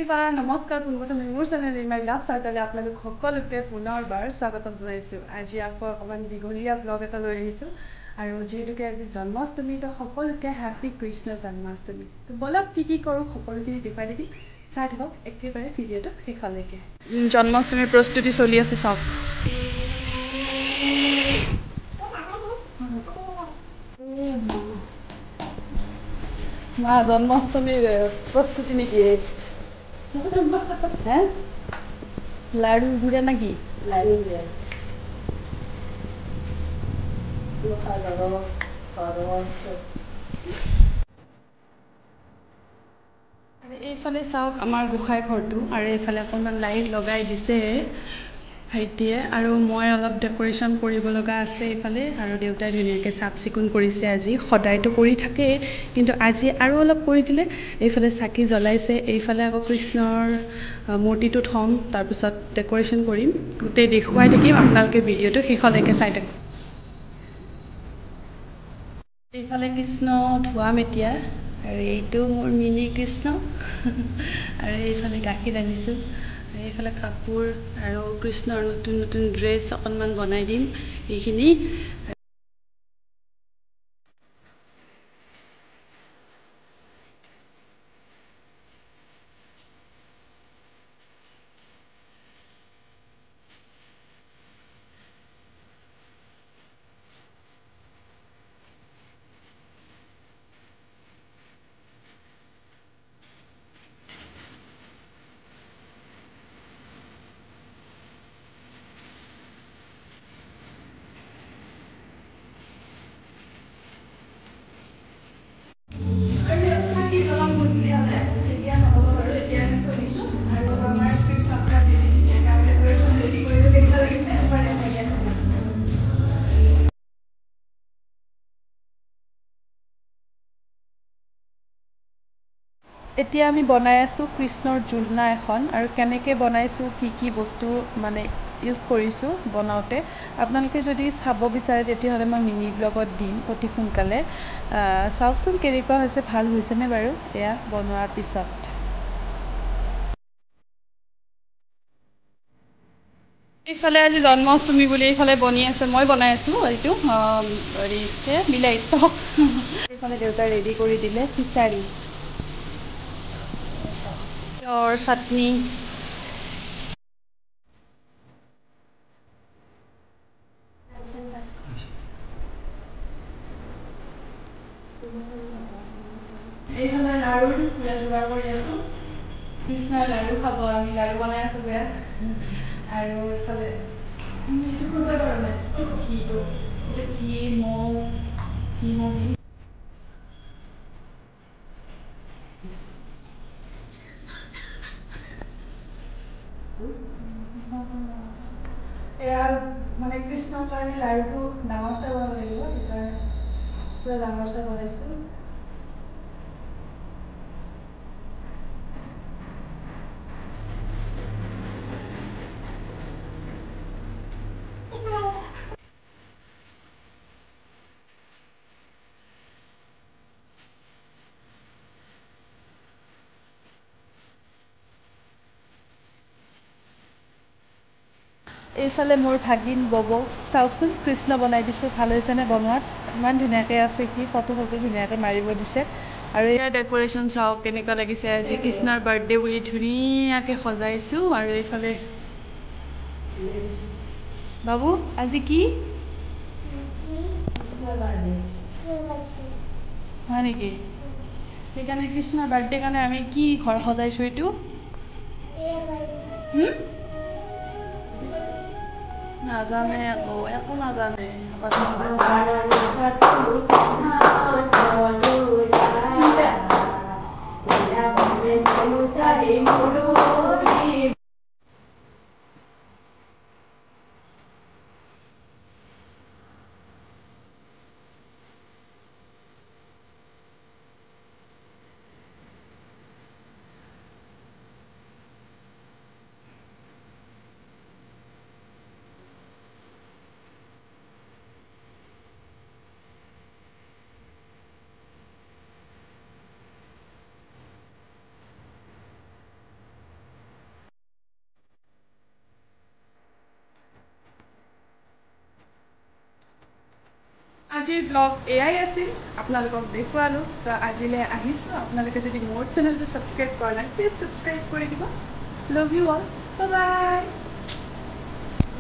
Everyone নমস্কাৰ পোনপ্ৰথমে মোৰ চেনেল ৰিমাইণ্ড লাভ চাৰ্টাৰলৈ আপোনালোক সকলোকে পুনৰবাৰ স্বাগতম জনাইছোঁ। আজি আকৌ অকণমান দীঘলীয়া ব্লগ এটা লৈ আহিছোঁ আৰু যিহেতুকে আজি জন্মাষ্টমী তো সকলোকে হেপী কৃষ্ণ জন্মাষ্টমী। তো বলক কি কৰোঁ সকলোখিনি দেখুৱাই দিবি, চাই থাকক একেবাৰে ভিডিঅ'টো শেষলৈকে। জন্মাষ্টমীৰ প্ৰস্তুতি চলি আছে চাওক। মা জন্মাষ্টমীৰ প্ৰস্তুতি নেকি? হ্যাঁ লাড়ু ঘুৰে নাকি লাড়ু ঘুৰে এইফালে চাওক আমাৰ গোসাঁই ঘৰটো আৰু এইফালে অকণমান লাইট লগাই দিছে ভাইটিয়ে আৰু মই অলপ ডেক'ৰেশ্যন কৰিব লগা আছে এইফালে আৰু দেউতাই ধুনীয়াকৈ চাফ চিকুণ কৰিছে আজি। সদায়তো কৰি থাকেই কিন্তু আজি আৰু অলপ কৰি দিলে। এইফালে চাকি জ্বলাইছে, এইফালে আকৌ কৃষ্ণৰ মূৰ্তিটো থ'ম, তাৰপিছত ডেক'ৰেশ্যন কৰিম। গোটেই দেখুৱাই থাকিম, আপোনালোকে ভিডিঅ'টো শেষলৈকে চাই থাকক। এইফালে কৃষ্ণ ধোৱাম এতিয়া আৰু এইটো মোৰ মিনি কৃষ্ণ আৰু এইফালে গাখীৰ আনিছোঁ, এইফালে কাপোৰ আৰু কৃষ্ণৰ নতুন নতুন ড্ৰেছ অকণমান বনাই দিম এইখিনি। এতিয়া আমি বনাই আছোঁ কৃষ্ণৰ জোলনা এখন আৰু কেনেকৈ বনাইছোঁ কি বস্তু মানে ইউজ কৰিছোঁ বনাওঁতে। আপোনালোকে যদি চাব বিচাৰে তেতিয়াহ'লে মই মিনি ব্লগত দিম অতি সোনকালে। চাওকচোন কেনেকুৱা হৈছে, ভাল হৈছেনে বাৰু এয়া বনোৱাৰ পিছত। এইফালে আজি জন্মাষ্টমী বুলি এইফালে বনি আছে, মই বনাই আছোঁ এইটো হেৰিতে বিলাহী টক। এইফালে দেউতাই ৰেডি কৰি দিলে খিচাৰি और চাটনি। এইফালে লাড়ুৰ পুৰা যোগাৰ কৰি আছোঁ, কৃষ্ণই লাড়ু খাব, আমি লাড়ু বনাই আছোঁ বেয়া। আৰু এইফালে এইটো কোনটা কৰা নাই ঘিটো, এইটো ঘি মৌ এয়া মানে কৃষ্ণৰ কাৰণে লাড়ুটো ডাঙৰ চাই বনাব লাগিব, সেইকাৰণে পুৰা ডাঙৰ চাই বনাইছোঁ। এইফালে মোৰ ভাগিন বব, চাওকচোন কৃষ্ণ বনাই দিছোঁ, ভাল হৈছেনে বনোৱাত? ইমান ধুনীয়াকৈ আছে, সি ফটো ধুনীয়াকৈ মাৰিব দিছে। আৰু ইয়াৰ ডেক'ৰেশ্যন চাওক কেনেকুৱা লাগিছে। আজি কৃষ্ণৰ বাৰ্থডে বুলি ধুনীয়াকৈ সজাইছোঁ। আৰু এইফালে বাবু আজি কি হয় নেকি? সেইকাৰণে কৃষ্ণৰ বাৰ্থডে কাৰণে আমি কি ঘৰ সজাইছোঁ এইটো নাজানে, আকৌ একো নাজানে। আজিৰ ব্লগ এয়াই আছিল আপোনালোকক দেখুৱালোঁ তো আজিলৈ আহিছোঁ আপোনালোকে যদি মোৰ চেনেলটো ছাবস্ক্ৰাইব কৰা নাই প্লিজ ছাবস্ক্ৰাইব কৰি দিব love you all bye bye